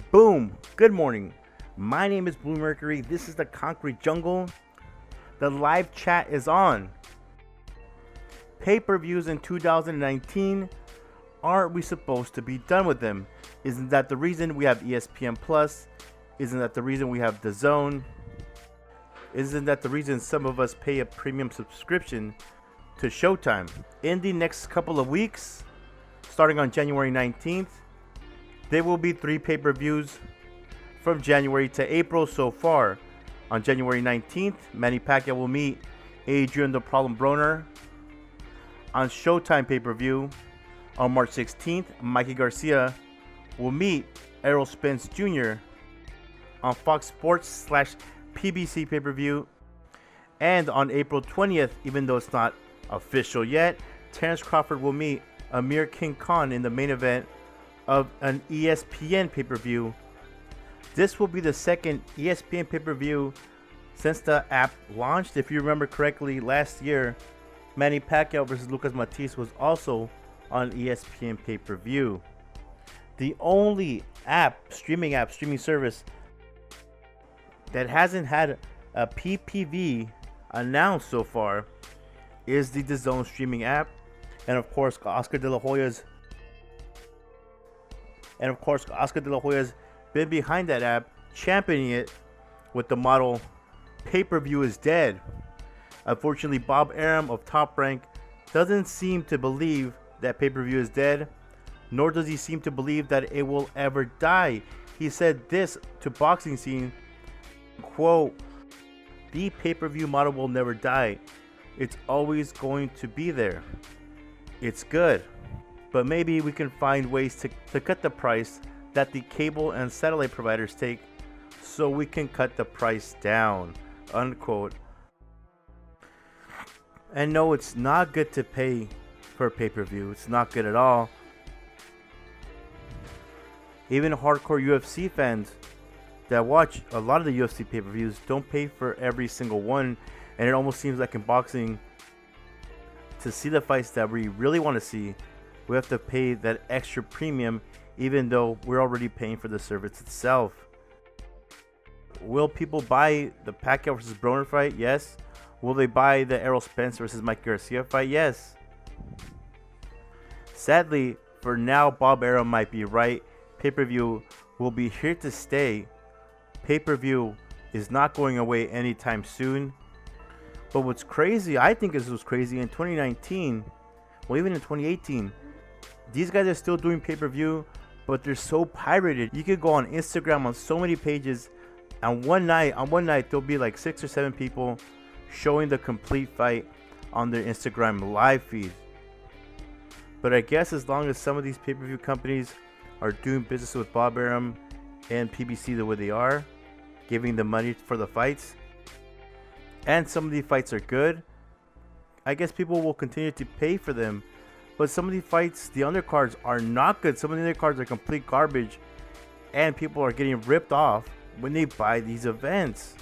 Boom! Good morning. My name is Blue Mercury. This is the Concrete Jungle. The live chat is on. Pay-per-views in 2019. Aren't we supposed to be done with them? Isn't that the reason we have ESPN Plus? Isn't that the reason we have DAZN? Isn't that the reason some of us pay a premium subscription to Showtime? In the next couple of weeks, starting on January 19th, there will be 3 pay-per-views from January to April so far. On January 19th, Manny Pacquiao will meet Adrian the Problem Broner. On Showtime pay-per-view, on March 16th, Mikey Garcia will meet Errol Spence Jr. on Fox Sports / PBC pay-per-view. And on April 20th, even though it's not official yet, Terrence Crawford will meet Amir King Khan in the main event of an ESPN pay-per-view. This will be the second ESPN pay-per-view since the app launched. If you remember correctly, last year, Manny Pacquiao versus Lucas Matisse was also on ESPN pay-per-view. The only streaming service that hasn't had a PPV announced so far is the DAZN streaming app. And of course, Oscar De La Hoya's been behind that app, championing it with the motto, "Pay-per-view is dead." Unfortunately, Bob Arum of Top Rank doesn't seem to believe that pay-per-view is dead, nor does he seem to believe that it will ever die. He said this to Boxing Scene, quote, "The pay-per-view model will never die. It's always going to be there. It's good. But maybe we can find ways to cut the price that the cable and satellite providers take so we can cut the price down," unquote. And no, it's not good to pay for pay-per-view. It's not good at all. Even hardcore UFC fans that watch a lot of the UFC pay-per-views don't pay for every single one. And it almost seems like in boxing, to see the fights that we really want to see, we have to pay that extra premium, even though we're already paying for the service itself. Will people buy the Pacquiao versus Broner fight? Yes. Will they buy the Errol Spence versus Mike Garcia fight? Yes. Sadly, for now, Bob Arum might be right. Pay-per-view will be here to stay. Pay-per-view is not going away anytime soon. But what's crazy, I think this was crazy, in 2019, well, even in 2018, these guys are still doing pay-per-view, but they're so pirated. You could go on Instagram on so many pages, and on one night there'll be like 6 or 7 people showing the complete fight on their Instagram live feed. But I guess as long as some of these pay-per-view companies are doing business with Bob Arum and PBC the way they are, giving them money for the fights, and some of these fights are good, I guess people will continue to pay for them. But some of these fights, the undercards are not good. Some of the undercards are complete garbage, and people are getting ripped off when they buy these events.